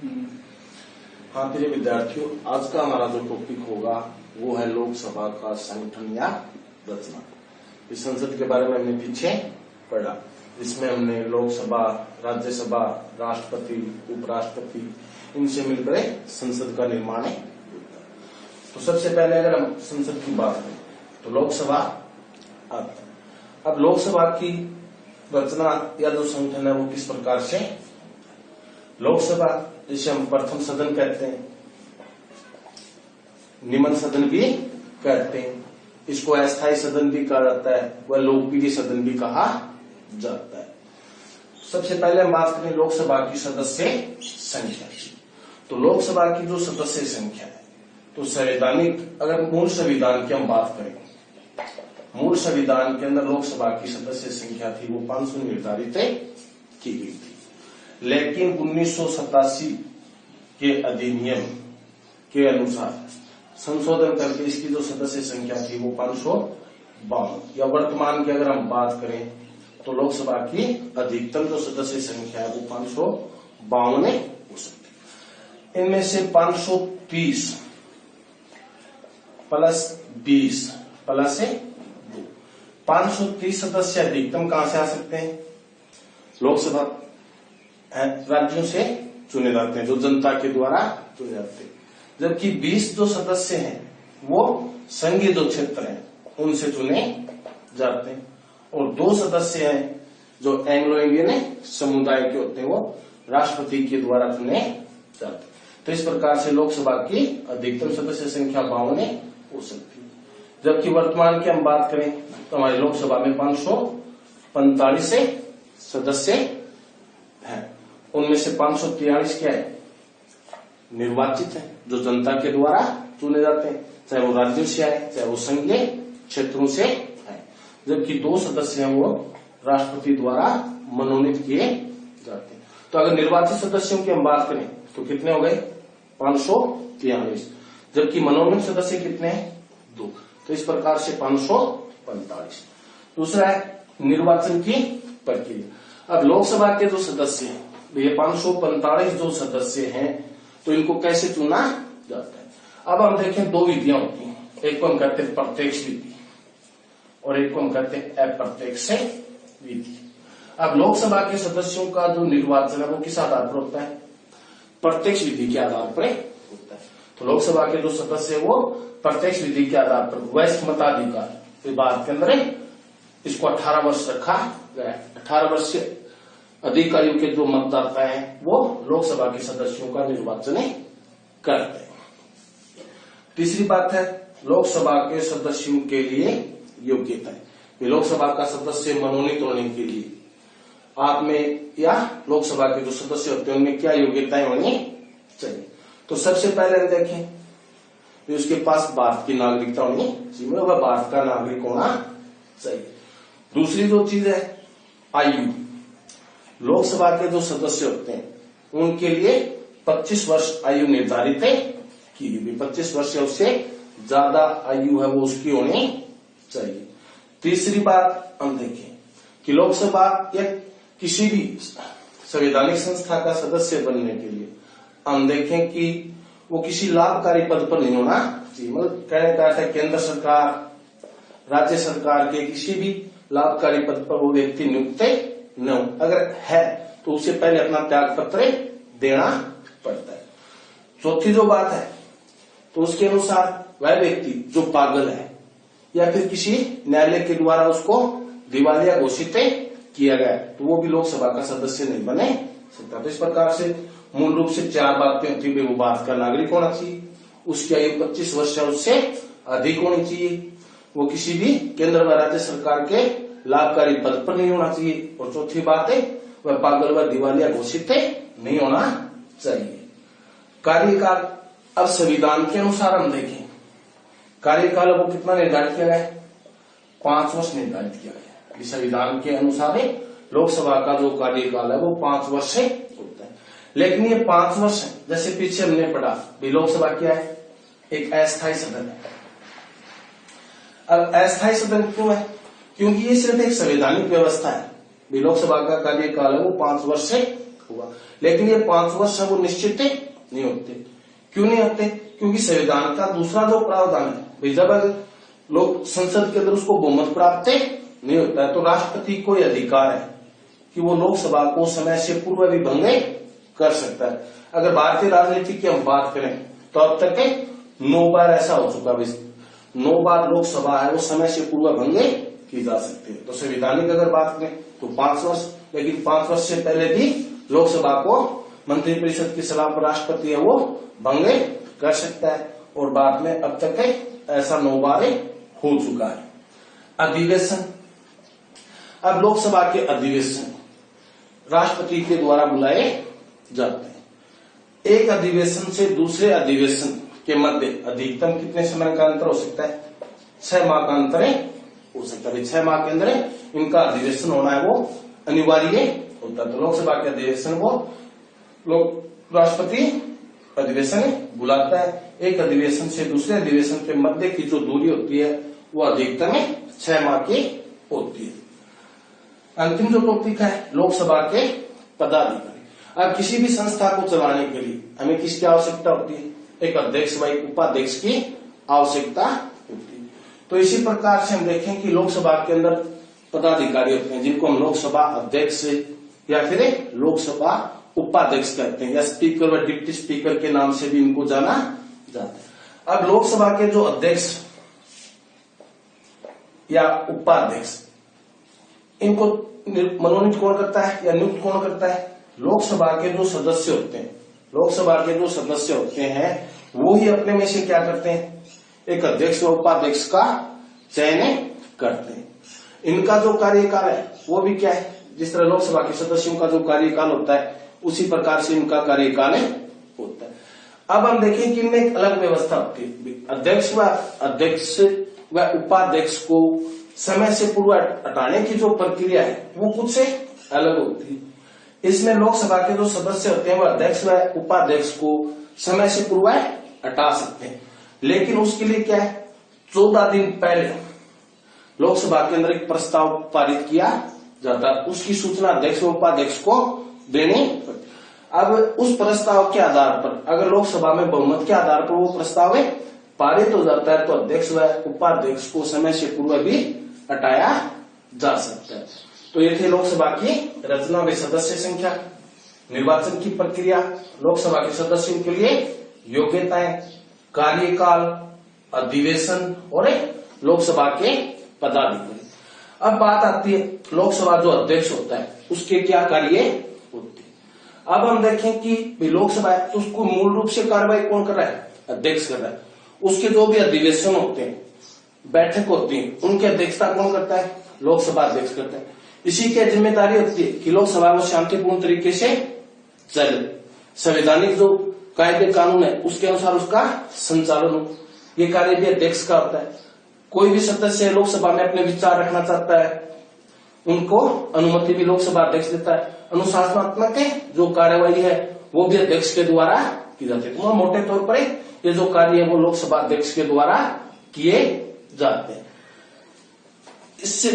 हाँ प्रिय विद्यार्थियों, आज का हमारा जो टॉपिक होगा वो है लोकसभा का संगठन या रचना। इस संसद के बारे में हमने पीछे पढ़ा, जिसमें हमने लोकसभा, राज्यसभा, राष्ट्रपति, उपराष्ट्रपति, इनसे मिलकर संसद का निर्माण है। तो सबसे पहले अगर हम संसद की बात करें तो लोकसभा आता है। अब लोकसभा की रचना या जो संगठन है वो किस प्रकार से, लोकसभा जिसे हम प्रथम सदन कहते हैं, निम्न सदन भी कहते हैं, इसको अस्थायी सदन भी कहा जाता है, वह लोकप्रिय सदन भी कहा जाता है। सबसे पहले हम बात करें लोकसभा की सदस्य संख्या की। तो लोकसभा की जो सदस्य संख्या है, तो संवैधानिक, अगर मूल संविधान की हम बात करें, मूल संविधान के अंदर लोकसभा की सदस्य संख्या थी वो 500 निर्धारित की गई थी। लेकिन 1987 के अधिनियम के अनुसार संशोधन करके इसकी जो सदस्य संख्या थी वो 552, या वर्तमान की अगर हम बात करें तो लोकसभा की अधिकतम जो सदस्य संख्या है वो 552 हो सकती है। इनमें से 530 प्लस 20 प्लस 2, 530 सदस्य अधिकतम कहां से आ सकते हैं? लोकसभा राज्यों से चुने जाते हैं, जो जनता के द्वारा चुने जाते हैं। जबकि 20 जो सदस्य हैं वो संघीय जो क्षेत्र हैं उनसे चुने जाते हैं, और 2 सदस्य हैं जो एंग्लो इंडियन समुदाय के होते हैं वो राष्ट्रपति के द्वारा चुने जाते हैं। तो इस प्रकार से लोकसभा की अधिकतम सदस्य संख्या 52 हो सकती है। जबकि वर्तमान की हम बात करें तो हमारी लोकसभा में 545 सदस्य हैं। उनमें से 543 क्या है? निर्वाचित है, जो जनता के द्वारा चुने जाते हैं, चाहे वो राज्यों से आए चाहे वो संघीय क्षेत्रों से आए। जबकि 2 सदस्य हैं वो राष्ट्रपति द्वारा मनोनीत किए जाते हैं। तो अगर निर्वाचित सदस्यों की हम बात करें तो कितने हो गए? 543। जबकि मनोनीत सदस्य कितने हैं? 2। तो इस प्रकार से 545। दूसरा है निर्वाचन की प्रक्रिया। अब लोकसभा के जो सदस्य हैं, ये 545 जो सदस्य हैं, तो इनको कैसे चुना जाता है? अब हम देखें 2 विधियां होती हैं, एक को हम कहते हैं प्रत्यक्ष विधि और एक को हम कहते हैं अप्रत्यक्ष विधि। अब लोकसभा के सदस्यों का जो निर्वाचन है वो किस आधार पर होता है? प्रत्यक्ष विधि के आधार पर होता है। तो लोकसभा के जो सदस्य वो प्रत्यक्ष विधि के आधार पर वयस्क मताधिकार विभाग के अंदर इसको 18 वर्ष रखा गया। 18 वर्ष से अधिक आयु के जो मतदाता हैं वो लोकसभा के सदस्यों का निर्वाचन करते हैं। तीसरी बात है लोकसभा के सदस्यों के लिए योग्यता है। लोकसभा का सदस्य मनोनीत होने के लिए आप में या लोकसभा के जो सदस्य होते हैं उनमें क्या योग्यताएं होनी चाहिए? तो सबसे पहले हम देखें उसके पास भारत की नागरिकता होनी चाहिए, वह भारत का नागरिक होना चाहिए। दूसरी जो चीज है आयु, लोकसभा के जो सदस्य होते हैं उनके लिए 25 वर्ष आयु निर्धारित की गई। 25 वर्ष या उससे ज्यादा आयु है वो उसकी होनी चाहिए। तीसरी बात हम देखें कि लोकसभा या किसी भी संवैधानिक संस्था का सदस्य बनने के लिए हम देखें कि वो किसी लाभकारी पद पर नहीं होना चाहिए। मतलब कहने का अर्थ है केंद्र सरकार, राज्य सरकार के किसी भी लाभकारी पद पर वो व्यक्ति नियुक्त न हो। अगर है तो उससे पहले अपना त्याग पत्र देना पड़ता है। चौथी जो बात है तो उसके अनुसार वह व्यक्ति जो पागल है या फिर किसी न्यायालय के द्वारा उसको दिवालिया घोषित किया गया तो वो भी लोकसभा का सदस्य नहीं बने सकता। तो इस प्रकार से मूल रूप से 4 बातें होती है। वो भारत का नागरिक होना चाहिए, उसकी आयु 25 वर्ष या उससे अधिक होनी चाहिए, वो किसी भी केंद्र व राज्य सरकार के लाभकारी पद पर नहीं होना चाहिए, और चौथी बात है वह पागल व दिवालिया घोषित नहीं होना चाहिए। कार्यकाल, अब संविधान के अनुसार हम देखें कार्यकाल वो कितना निर्धारित किया गया है? 5 वर्ष निर्धारित किया गया। संविधान के अनुसार लोकसभा का जो कार्यकाल है वो 5 वर्ष होता है। लेकिन ये 5 वर्ष है, जैसे पीछे हमने पढ़ा लोकसभा क्या है? एक अस्थायी सदन है। अब अस्थायी सदन क्यों है? क्योंकि ये सिर्फ एक संवैधानिक व्यवस्था है। लोकसभा का कार्यकाल है वो 5 वर्ष होगा। लेकिन ये 5 वर्ष है वो निश्चित नहीं होते। क्यों नहीं होते? क्योंकि संविधान का दूसरा जो प्रावधान है भाई, जब अगर लोग संसद के अंदर उसको बहुमत प्राप्त नहीं होता है तो राष्ट्रपति को यह अधिकार है कि वो लोकसभा को समय से पूर्व भी भंग कर सकता है। अगर भारतीय राजनीति की हम बात करें तो अब तक 9 बार ऐसा हो चुका है, 9 बार लोकसभा है वो समय से पूर्व भंग की जा सकती है। तो संवैधानिक अगर बात करें तो 5 वर्ष, लेकिन 5 वर्ष से पहले भी लोकसभा को मंत्रिपरिषद की सलाह पर राष्ट्रपति है वो भंग कर सकता है, और बाद में अब तक ऐसा 9 बार हो चुका है। अधिवेशन, अब लोकसभा के अधिवेशन राष्ट्रपति के द्वारा बुलाए जाते हैं। एक अधिवेशन से दूसरे अधिवेशन के मध्य अधिकतम कितने समय का अंतर हो सकता है? 6 माह का अंतर हो सकता है। 6 माह के अंदर इनका अधिवेशन होना है वो अनिवार्य होता है। तो लोकसभा के अधिवेशन वो राष्ट्रपति अधिवेशन बुलाता है। एक अधिवेशन से दूसरे अधिवेशन के मध्य की जो दूरी होती है वो अधिकतम 6 माह की होती है। अंतिम जो टॉपिक है लोकसभा के पदाधिकारी। अब किसी भी संस्था को चलाने के लिए हमें किसकी आवश्यकता होती है? एक अध्यक्ष व एक उपाध्यक्ष की आवश्यकता होती है। तो इसी प्रकार से हम देखें कि लोकसभा के अंदर पदाधिकारी होते हैं जिनको हम लोकसभा अध्यक्ष या फिर लोकसभा उपाध्यक्ष कहते हैं, या स्पीकर व डिप्टी स्पीकर के नाम से भी इनको जाना जाता है। अब लोकसभा के जो अध्यक्ष या उपाध्यक्ष, इनको मनोनीत कौन करता है या नियुक्त कौन करता है? लोकसभा के जो सदस्य होते हैं, लोकसभा के जो सदस्य होते हैं वो ही अपने में से क्या करते हैं? एक अध्यक्ष व उपाध्यक्ष का चयन करते हैं। इनका जो कार्यकाल है वो भी क्या है? जिस तरह लोकसभा के सदस्यों का जो कार्यकाल होता है उसी प्रकार से इनका कार्यकाल होता है। अब हम देखें कि इनमें एक अलग व्यवस्था होती है। अध्यक्ष व उपाध्यक्ष को समय से पूर्व हटाने की जो प्रक्रिया है वो कुछ से अलग होती है। इसमें लोकसभा के जो सदस्य होते हैं वो अध्यक्ष व उपाध्यक्ष को समय से पूर्व हटा सकते हैं, लेकिन उसके लिए क्या है? 14 दिन पहले लोकसभा के अंदर एक प्रस्ताव पारित किया जाता है, उसकी सूचना अध्यक्ष व उपाध्यक्ष को देनी पड़ती। अब उस प्रस्ताव के आधार पर अगर लोकसभा में बहुमत के आधार पर वो प्रस्ताव पारित हो जाता है तो अध्यक्ष व उपाध्यक्ष को समय से पूर्व भी हटाया जा सकता है। तो ये थे लोकसभा की रचना व सदस्य संख्या, निर्वाचन की प्रक्रिया, लोकसभा के सदस्यों के लिए योग्यताएं, कार्यकाल, अधिवेशन और लोकसभा के पदाधिकारी। अब बात आती है लोकसभा जो अध्यक्ष होता है उसके क्या कार्य होते हैं। अब हम देखें कि लोकसभा है तो उसको मूल रूप से कार्रवाई कौन कर रहा है? अध्यक्ष कर रहा है। उसके जो भी अधिवेशन होते हैं, बैठक होती है, उनकी अध्यक्षता कौन करता है? लोकसभा अध्यक्ष करता है। इसी की जिम्मेदारी होती है कि लोकसभा में शांतिपूर्ण तरीके से चले, संवैधानिक जो कायदे कानून है उसके अनुसार उसका संचालन हो। ये कार्य भी अध्यक्ष का होता है। कोई भी सदस्य लोकसभा में अपने विचार रखना चाहता है, उनको अनुमति भी लोकसभा अध्यक्ष देता है। अनुशासनात्मक जो कार्यवाही है वो भी अध्यक्ष के द्वारा की जाती है। तो मोटे तौर पर ये जो कार्य है वो लोकसभा अध्यक्ष के द्वारा किए जाते हैं। इससे